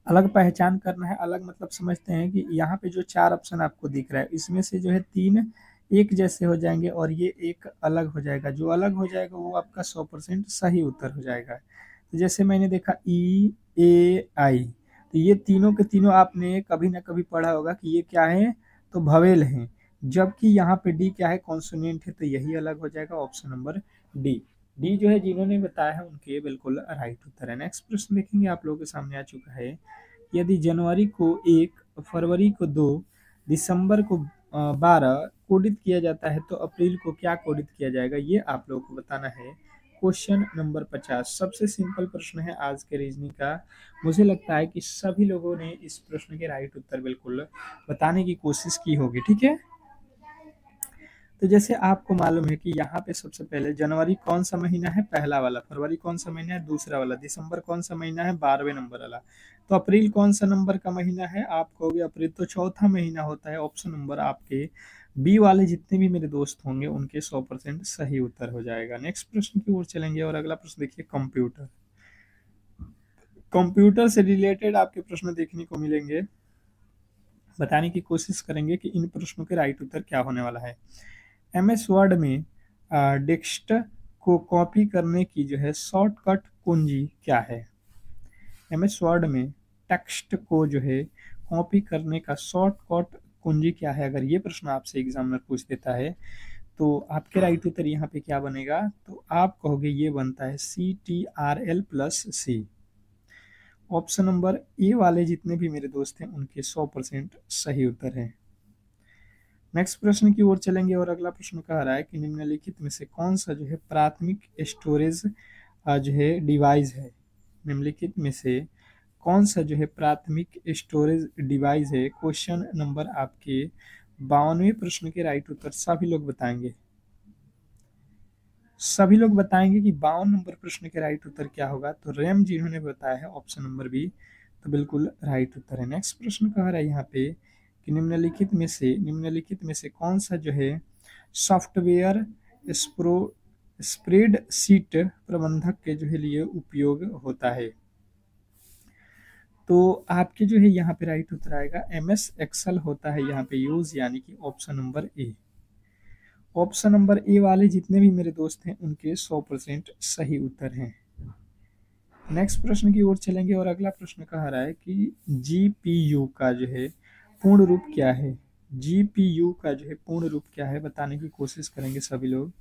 अलग पहचान करना है, अलग मतलब समझते हैं कि यहाँ पे जो 4 ऑप्शन आपको दिख रहा है इसमें से जो है 3 एक जैसे हो जाएंगे और ये एक अलग हो जाएगा। जो अलग हो जाएगा वो आपका 100% सही उत्तर हो जाएगा। तो जैसे मैंने देखा ई ए आई, तो ये तीनों के तीनों आपने कभी ना कभी पढ़ा होगा कि ये क्या है, तो भवेल हैं। जबकि यहाँ पे डी क्या है, कॉन्सोनेंट है, तो यही अलग हो जाएगा, ऑप्शन नंबर डी। डी जो है जिन्होंने बताया है उनके बिल्कुल राइट उत्तर है। नेक्स्ट प्रश्न देखेंगे आप लोगों के सामने आ चुका है, यदि जनवरी को 1, फरवरी को 2, दिसंबर को 12 कोडित किया जाता है तो अप्रैल को क्या कोडित किया जाएगा, ये आप लोगों को बताना है। क्वेश्चन नंबर 50 सबसे सिंपल प्रश्न है आज के रीजनिंग का। मुझे लगता है कि सभी लोगों ने इस प्रश्न के राइट उत्तर बिल्कुल बताने की कोशिश की होगी, ठीक है। तो जैसे आपको मालूम है कि यहाँ पे सबसे पहले जनवरी कौन सा महीना है, पहला वाला। फरवरी कौन सा महीना है, दूसरा वाला। दिसंबर कौन सा महीना है, 12वें नंबर वाला। तो अप्रैल कौन सा नंबर का महीना है, आप कहोगे अप्रैल तो चौथा महीना होता है। ऑप्शन नंबर आपके बी वाले जितने भी मेरे दोस्त होंगे उनके 100% सही उत्तर हो जाएगा। नेक्स्ट प्रश्न की ओर चलेंगे और अगला प्रश्न देखिए, कंप्यूटर। कंप्यूटर से रिलेटेड आपके प्रश्न देखने को मिलेंगे, बताने की कोशिश करेंगे कि इन प्रश्नों के राइट उत्तर क्या होने वाला है। MS वर्ड में टेक्स्ट को कॉपी करने की जो है शॉर्टकट कुंजी क्या है। MS वर्ड में टेक्स्ट को जो है कॉपी करने का शॉर्टकट कुंजी क्या है, अगर ये प्रश्न आपसे एग्जामिनर पूछ देता है तो आपके राइट उत्तर यहाँ पे क्या बनेगा, तो आप कहोगे ये बनता है CTRL+C। ऑप्शन नंबर ए वाले जितने भी मेरे दोस्त हैं उनके 100% सही उत्तर है। नेक्स्ट प्रश्न की ओर चलेंगे और अगला प्रश्न कह रहा है कि निम्नलिखित में से कौन सा जो है प्राथमिक स्टोरेज जो है डिवाइस है। निम्नलिखित में से कौन सा जो है प्राथमिक स्टोरेज डिवाइस है। क्वेश्चन नंबर आपके 52वें प्रश्न के राइट उत्तर सभी लोग बताएंगे। सभी लोग बताएंगे कि 52 नंबर प्रश्न के राइट उत्तर क्या होगा। तो रैम जिन्होंने बताया है ऑप्शन नंबर बी, तो बिल्कुल राइट उत्तर है। नेक्स्ट प्रश्न कह रहा है यहाँ पे कि निम्नलिखित में से कौन सा जो है सॉफ्टवेयर स्प्रो स्प्रेड शीट प्रबंधक के जो है लिए उपयोग होता है। तो आपके जो है यहाँ पे राइट उत्तर आएगा MS एक्सेल होता है यहाँ पे यूज, यानी कि option number A. Option number A वाले जितने भी मेरे दोस्त हैं उनके 100% सही उत्तर हैं। नेक्स्ट प्रश्न की ओर चलेंगे और अगला प्रश्न कह रहा है कि GPU का जो है पूर्ण रूप क्या है। GPU का जो है पूर्ण रूप क्या है बताने की कोशिश करेंगे सभी लोग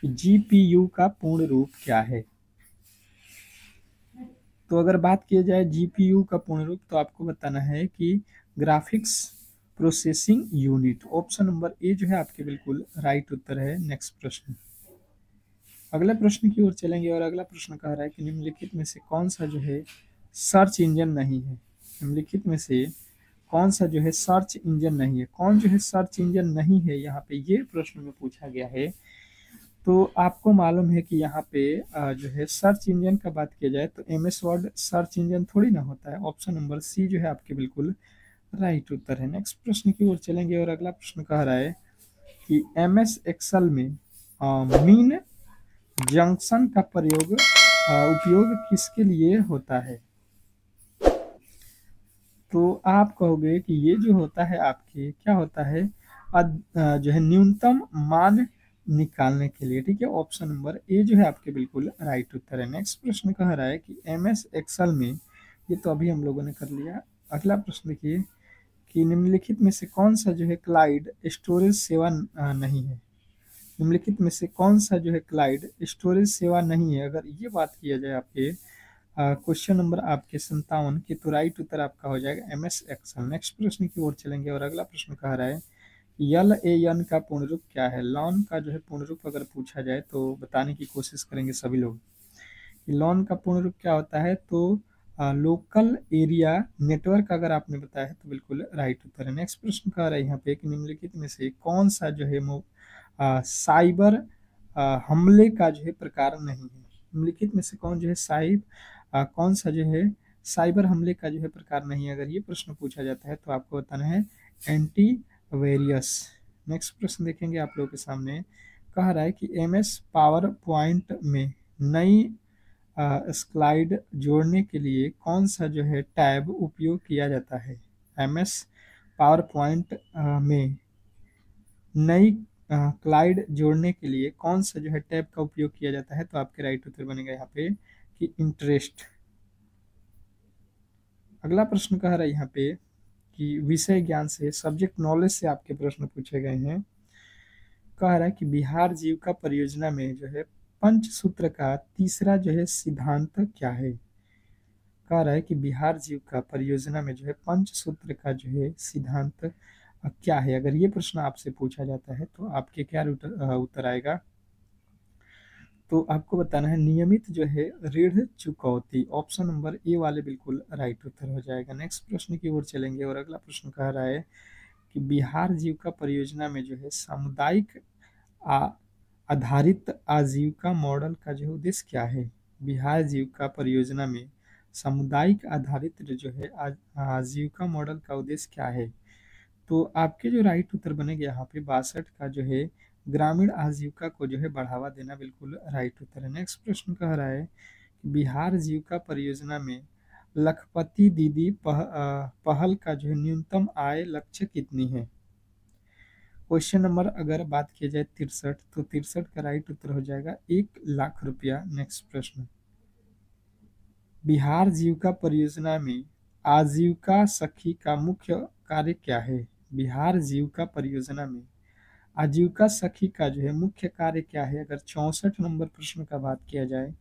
कि GPU का पूर्ण रूप क्या है। तो अगर बात की जाए GPU का पूर्ण रूप तो आपको बताना है कि graphics processing unit. Option number A जो है आपके बिल्कुल राइट उत्तर है। नेक्स्ट प्रश्न, अगले प्रश्न की ओर चलेंगे और अगला प्रश्न कह रहा है कि निम्नलिखित में से कौन सा जो है सर्च इंजन नहीं है। निम्नलिखित में से कौन सा जो है सर्च इंजन नहीं है, कौन जो है सर्च इंजन नहीं है यहाँ पे ये प्रश्न में पूछा गया है। तो आपको मालूम है कि यहाँ पे जो है सर्च इंजन का बात किया जाए तो MS वर्ड सर्च इंजन थोड़ी ना होता है। ऑप्शन नंबर सी जो है आपके बिल्कुल राइट उत्तर है। नेक्स्ट प्रश्न की ओर चलेंगे और अगला प्रश्न कह रहा है कि MS एक्सेल में मीन जंक्शन का उपयोग किसके लिए होता है। तो आप कहोगे कि ये जो होता है आपके क्या होता है जो है न्यूनतम मान निकालने के लिए। ठीक है, ऑप्शन नंबर ए जो है आपके बिल्कुल राइट उत्तर है। नेक्स्ट प्रश्न कह रहा है कि MS एक्सेल में, ये तो अभी हम लोगों ने कर लिया। अगला प्रश्न देखिए कि निम्नलिखित में से कौन सा जो है क्लाउड स्टोरेज सेवा नहीं है। निम्नलिखित में से कौन सा जो है क्लाउड स्टोरेज सेवा नहीं है। अगर ये बात किया जाए आपके क्वेश्चन नंबर आपके 57 की, तो राइट उत्तर आपका हो जाएगा MS एक्सेल। नेक्स्ट प्रश्न की ओर चलेंगे और अगला प्रश्न कह रहा है LAN का पूर्ण रूप क्या है। लॉन का जो है पूर्ण रूप अगर पूछा जाए तो बताने की कोशिश करेंगे सभी लोग कि लॉन का पूर्ण रूप क्या होता है। तो लोकल एरिया नेटवर्क अगर आपने बताया है तो बिल्कुल राइट उत्तर है। नेक्स्ट प्रश्न कह रहा है यहाँ पे कि निम्नलिखित में से कौन सा जो है साइबर हमले का जो है प्रकार नहीं है। निम्नलिखित में से कौन जो है कौन सा जो है साइबर हमले का जो है प्रकार नहीं है। अगर ये प्रश्न पूछा जाता है तो आपको बताना है एंटी वेरियस। नेक्स्ट प्रश्न देखेंगे आप लोगों के सामने, कह रहा है कि MS पावर पॉइंट में नई स्लाइड जोड़ने के लिए कौन सा जो है टैब उपयोग किया जाता है। MS पावर पॉइंट में नई स्लाइड जोड़ने के लिए कौन सा जो है टैब का उपयोग किया जाता है। तो आपके राइट उत्तर बनेगा यहाँ पे कि इंटरेस्ट। अगला प्रश्न कह रहा है यहाँ पे कि विषय ज्ञान से सब्जेक्ट नॉलेज से आपके प्रश्न पूछे गए हैं। कह रहा है कि बिहार जीविका परियोजना में जो है पंचसूत्र का तीसरा जो है सिद्धांत क्या है। कह रहा है कि बिहार जीविका परियोजना में जो है पंचसूत्र का जो है सिद्धांत क्या है। अगर ये प्रश्न आपसे पूछा जाता है तो आपके क्या उत्तर आएगा। तो आपको बताना है नियमित जो है ऋण चुकौती। ऑप्शन नंबर ए वाले बिल्कुल राइट उत्तर हो जाएगा। नेक्स्ट प्रश्न की ओर चलेंगे और अगला प्रश्न कह रहा है कि बिहार जीविका परियोजना में जो है सामुदायिक आधारित आजीविका मॉडल का जो उद्देश्य क्या है। बिहार जीविका परियोजना में सामुदायिक आधारित जो है आजीविका मॉडल का उद्देश्य क्या है। तो आपके जो राइट उत्तर बनेगा यहाँ पे 62 का जो है ग्रामीण आजीविका को जो है बढ़ावा देना बिल्कुल राइट उत्तर है। नेक्स्ट प्रश्न कह रहा है कि बिहार जीविका परियोजना में लखपति दीदी पहल का जो है न्यूनतम आय लक्ष्य कितनी है। क्वेश्चन नंबर अगर बात की जाए 63, तो 63 का राइट उत्तर हो जाएगा 1,00,000 रुपया। नेक्स्ट प्रश्न, बिहार जीविका परियोजना में आजीविका सखी का मुख्य कार्य क्या है। बिहार जीविका परियोजना में आजीविका सखी का जो है मुख्य कार्य क्या है। अगर 64 नंबर प्रश्न का बात किया जाए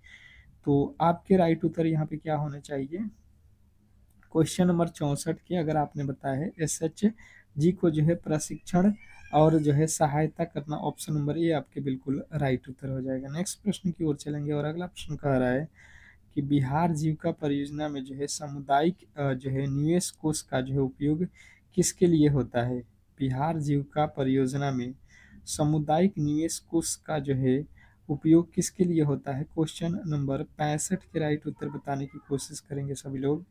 तो आपके राइट उत्तर यहाँ पे क्या होने चाहिए। क्वेश्चन नंबर 64 के अगर आपने बताया है SHG को जो है प्रशिक्षण और जो है सहायता करना, ऑप्शन नंबर ए आपके बिल्कुल राइट उत्तर हो जाएगा। नेक्स्ट प्रश्न की ओर चलेंगे और अगला प्रश्न कह रहा है कि बिहार जीविका परियोजना में जो है सामुदायिक जो है निवेश कोष का जो है उपयोग किसके लिए होता है। बिहार जीविका परियोजना में सामुदायिक निवेश कोष का जो है उपयोग किसके लिए होता है। क्वेश्चन नंबर 65 के राइट उत्तर बताने की कोशिश करेंगे सभी लोग।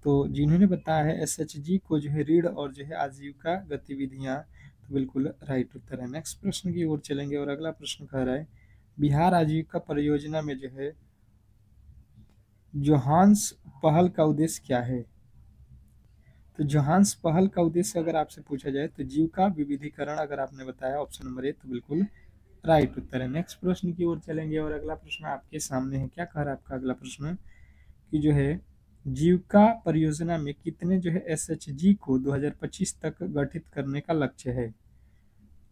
तो जिन्होंने बताया है एसएचजी को जो है ऋण और जो है आजीविका गतिविधियां, तो बिल्कुल राइट उत्तर है। नेक्स्ट प्रश्न की ओर चलेंगे और अगला प्रश्न कह रहा है बिहार आजीविका परियोजना में जो है जोहान्स पहल का उद्देश्य क्या है। तो जोहान्स पहल का उद्देश्य अगर आपसे पूछा जाए तो जीविका विविधीकरण अगर आपने बताया ऑप्शन नंबर ए, तो बिल्कुल राइट उत्तर है। नेक्स्ट प्रश्न की ओर चलेंगे और अगला प्रश्न आपके सामने है। क्या कह रहा है आपका अगला प्रश्न कि जो है जीविका परियोजना में कितने जो है एसएचजी को 2025 तक गठित करने का लक्ष्य है।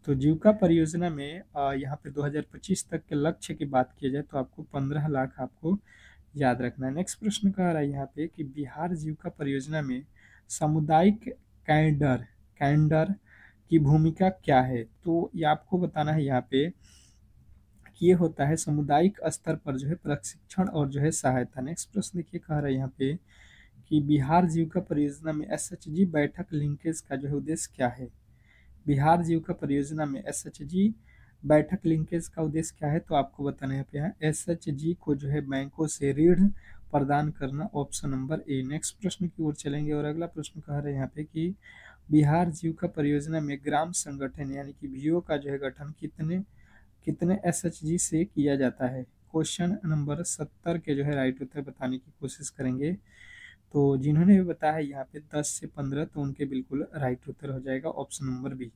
तो जीविका परियोजना में यहाँ पे 2025 तक के लक्ष्य की बात की जाए तो आपको 15 लाख आपको याद रखना है। नेक्स्ट प्रश्न कह रहा है यहाँ पे कि बिहार जीविका परियोजना में सामुदायिक कैडर कैडर की भूमिका क्या है। तो ये आपको बताना है यहाँ पे कि ये होता है सामुदायिक स्तर पर जो है प्रशिक्षण और जो है सहायता। नेक्स्ट प्रश्न देखिए कह रहा है यहाँ पे कि बिहार जीविका परियोजना में एसएचजी बैठक लिंकेज का जो है उद्देश्य क्या है। बिहार जीविका परियोजना में एसएचजी बैठक लिंकेज का उद्देश्य क्या है। तो आपको बताना है यहाँ एसएचजी को जो है बैंकों से ऋण प्रदान करना, ऑप्शन नंबर ए। नेक्स्ट प्रश्न की ओर चलेंगे और अगला प्रश्न कह रहे हैं यहाँ पे कि बिहार जीविका परियोजना में ग्राम संगठन यानी कि बीओ का जो है गठन कितने कितने एसएचजी से किया जाता है। क्वेश्चन नंबर 70 के जो है राइट उत्तर बताने की कोशिश करेंगे। तो जिन्होंने भी बताया यहाँ पे 10 से 15, तो उनके बिल्कुल राइट उत्तर हो जाएगा ऑप्शन नंबर बी।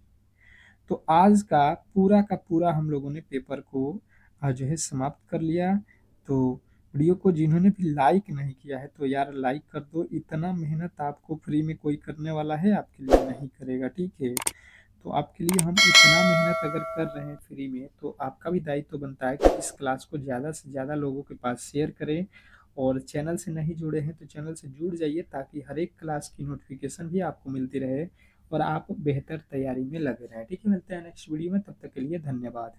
तो आज का पूरा हम लोगों ने पेपर को जो है समाप्त कर लिया। तो वीडियो को जिन्होंने भी लाइक नहीं किया है तो यार लाइक कर दो। इतना मेहनत आपको फ्री में कोई करने वाला है आपके लिए नहीं करेगा, ठीक है। तो आपके लिए हम इतना मेहनत अगर कर रहे हैं फ्री में तो आपका भी दायित्व तो बनता है कि इस क्लास को ज़्यादा से ज़्यादा लोगों के पास शेयर करें। और चैनल से नहीं जुड़े हैं तो चैनल से जुड़ जाइए ताकि हर एक क्लास की नोटिफिकेशन भी आपको मिलती रहे और आप बेहतर तैयारी में लगे रहें, ठीक है। मिलते हैं नेक्स्ट वीडियो में, तब तक के लिए धन्यवाद।